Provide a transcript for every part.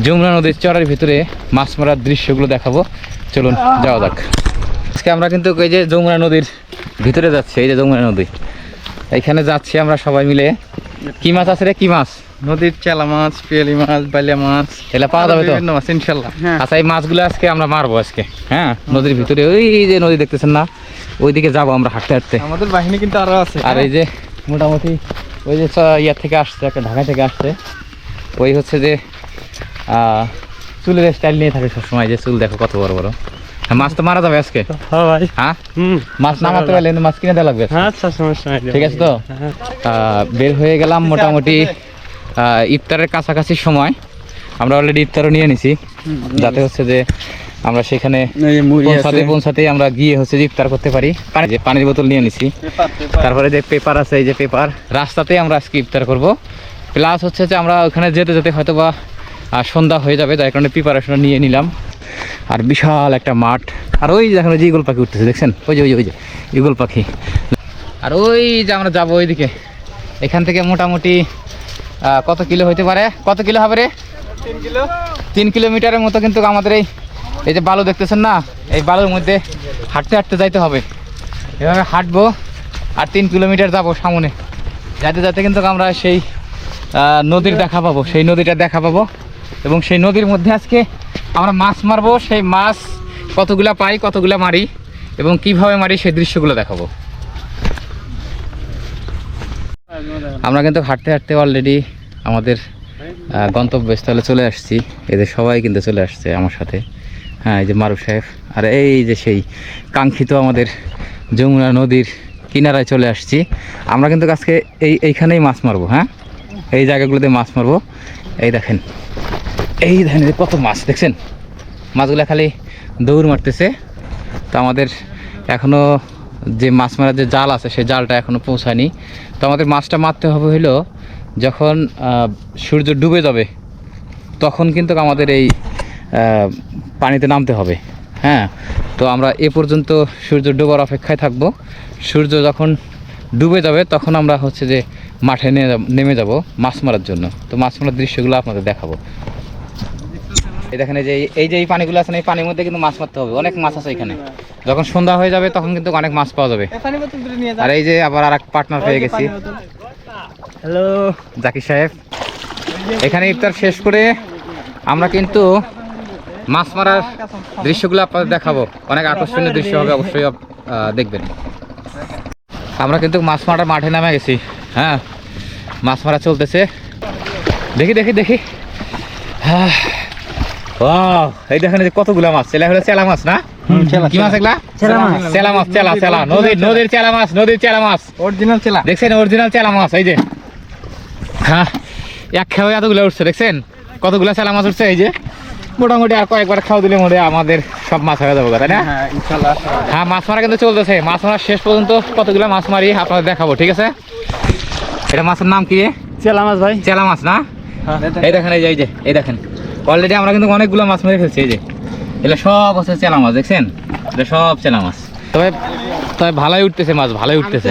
যমুনা নদীর চরের ভিতরে মাছ মারার দৃশ্যগুলো দেখাবো। চলুন যাওয়া যাক। আজকে আমরা কিন্তু এই যে যমুনা নদীর ভিতরে যাচ্ছি, এই যে যমুনা নদী, এইখানে যাচ্ছি আমরা সবাই মিলে। কি মাছ আছে রে? কি মাছ? নদীর চেলা মাছ, পিয়ালি মাছ, বালিয়া মাছ এগুলা পাওয়া যাবে তো? মাছ ইনশাল্লাহ। আচ্ছা, এই মাছগুলো আজকে আমরা মারবো আজকে। হ্যাঁ, নদীর ভিতরে ওই যে নদী দেখতেছেন না, ওইদিকে যাবো আমরা হাঁটতে হাঁটতে। আমাদের বাহিনী কিন্তু আরো আছে। আর এই যে মোটামুটি ওই যে ইয়ার থেকে আসছে, একটা ঢাকা থেকে আসছে, ওই হচ্ছে যে চুলের স্টাইল নিয়ে থাকে সবসময়। যে চুল দেখো কত বড় বড়। হ্যাঁ, মাছ তো মারা যাবে আজকে। হ্যাঁ ভাই। হ্যাঁ, মাছ না মারতে পারলে কিন্তু মাছ কিনে দেওয়া লাগবে। আচ্ছা, সমস্যা নাই। ঠিক আছে তো? বের হয়ে গেলাম মোটামুটি ইফতারের কাছাকাছি সময়। আমরা অলরেডি ইফতারও নিয়ে নিছি, যাতে হচ্ছে যে আমরা সেখানে পৌঁছাতেই আমরা গিয়ে হচ্ছে যে ইফতার করতে পারি। পানির বোতল নিয়ে নিছি, তারপরে যে পেপার আছে, এই যে পেপার, রাস্তাতেই আমরা আজকে ইফতার করব। প্লাস হচ্ছে যে আমরা ওখানে যেতে যেতে হয়তো বা সন্ধ্যা হয়ে যাবে, যার কারণে প্রিপারেশন নিয়ে নিলাম। আর বিশাল একটা মাঠ, আর ওই যে এখন যে ইগল পাখি উঠতেছে দেখছেন, ওই যে ইগল পাখি। আর ওই যে আমরা যাবো ওইদিকে, এখান থেকে মোটামুটি কত কিলো হইতে পারে? কত কিলো হবে রে? 3 কিলোমিটারের মতো কিন্তু আমাদের এই যে বালু দেখতেছেন না, এই বালুর মধ্যে হাঁটতে হাঁটতে যাইতে হবে। এভাবে হাঁটবো আর 3 কিলোমিটার যাবো সামনে। যাতে যাতে কিন্তু আমরা সেই নদীর দেখা পাবো, সেই নদীটা দেখা পাবো। এবং সেই নদীর মধ্যে আজকে আমরা মাছ মারবো। সেই মাছ কতগুলা পাই, কতগুলা মারি এবং কিভাবে মারি সেই দৃশ্যগুলো দেখাবো। আমরা কিন্তু হাঁটতে হাঁটতে অলরেডি আমাদের গন্তব্যস্থলে চলে আসছি। এদের সবাই কিন্তু চলে আসছে আমার সাথে। হ্যাঁ, এই যে মারুফ সাহেব, আর এই যে সেই কাঙ্ক্ষিত আমাদের যমুনা নদীর কিনারায় চলে আসছি। আমরা কিন্তু আজকে এইখানেই মাছ মারবো। হ্যাঁ, এই জায়গাগুলোতে মাছ মারবো। এই দেখেন কত মাছ দেখছেন, মাছগুলো খালি দৌড় মারতেছে। তো আমাদের এখনও যে মাছ মারার যে জাল আছে, সেই জালটা এখনও পৌঁছায়নি। তো আমাদের মাছটা মারতে হবে হলো যখন সূর্য ডুবে যাবে, তখন কিন্তু আমাদের এই পানিতে নামতে হবে। হ্যাঁ, তো আমরা এ পর্যন্ত সূর্য ডোবার অপেক্ষায় থাকব। সূর্য যখন ডুবে যাবে তখন আমরা হচ্ছে যে মাঠে নেমে যাব মাছ মারার জন্য। তো মাছ মারার দৃশ্যগুলো আপনাদের দেখাবো। এই দেখেন, এই যে পানিগুলো আছে না, এই পানির মধ্যে কিন্তু মাছ মারতে হবে। অনেক মাছ আছে এখানে। যখন সন্ধ্যা হয়ে যাবে তখন কিন্তু অনেক মাছ পাওয়া যাবে। আর এই যে আবার আর এক পার্টনার পেয়ে গেছি। হ্যালো জাকির সাহেব। এখানে ইফতার শেষ করে আমরা কিন্তু মাছ মারার দৃশ্যগুলো আপনাদের দেখাবো। অনেক আকর্ষণীয় দৃশ্য হবে, অবশ্যই দেখবেন। আমরা কিন্তু মাছ মারার মাঠে নামে গেছি। হ্যাঁ, মাছ মারা চলতেছে। দেখি। হ্যাঁ, এই দেখেন কতগুলা মাছ। হলো চেলা মাছ না? কি মাছ এগুলা? চেলা মাছ। নদীর চেলা মাছ, অরিজিনাল চেলা। দেখছেন, অরিজিনাল চেলা মাছ। এই যে হ্যাঁ, এক খাওয়া এতগুলো উঠছে, দেখছেন কতগুলা চেলা মাছ উঠছে। এই যে মোটামুটি আর কয়েকবার খাওয়া দিলে মনে আমাদের সব মাছ হয়ে যাবো, তাই না? হ্যাঁ, মাছ মারা কিন্তু চলতেছে। মাছ মারা শেষ পর্যন্ত কতগুলো মাছ মারি আপনাদের দেখাবো, ঠিক আছে? এটা মাছের নাম কি? চেলা মাছ ভাই। চেলা মাছ না? এই দেখেন, এই দেখেন অলরেডি আমরা কিন্তু অনেকগুলো মাছ মেরে ফেলছি। এই যে এগুলো সব হচ্ছে চেলা মাছ, দেখছেন? এটা সব চেলা মাছ। তবে ভালোই উঠতেছে মাছ, ভালোই উঠতেছে।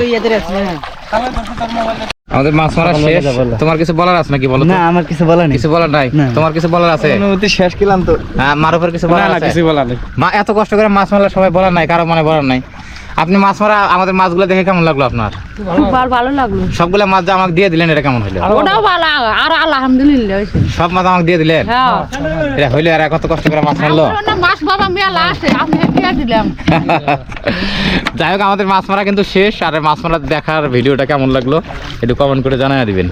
আমাদের মাছ মারা শেষ। তোমার কিছু বলার আছে নাকি? বলো। না, আমার কিছু বলার নেই। কিছু বলার নাই? তোমার কিছু বলার আছে? অনুমতি শেষ কিলাম তো। হ্যাঁ, মারুফের কিছু বলার আছে? কিছু বলার নেই। এত কষ্ট করে মাছ মারলে সবাই বলার নাই, কারো মানে বলার নাই। আপনি মাছ মারা আমাদের মাছগুলো দেখে কেমন লাগলো আপনার? খুব ভালো লাগলো। সবগুলো মাছ যে আমাকে দিয়ে দিলেন, এটা কেমন হলো? ওটাও ভালো, আর আলহামদুলিল্লাহ। সব মাছ আমাকে দিয়ে দিলেন? হ্যাঁ। এটা হইলো, আর কত কষ্ট করে মাছ মারলো। মাছ বাবা মেলা আছে, আপনি দিয়ে দিলাম। যাই হোক, আমাদের মাছ মারা কিন্তু শেষ। আর মাছ মারা দেখার ভিডিওটা কেমন লাগলো একটু কমেন্ট করে জানাই দিবেন।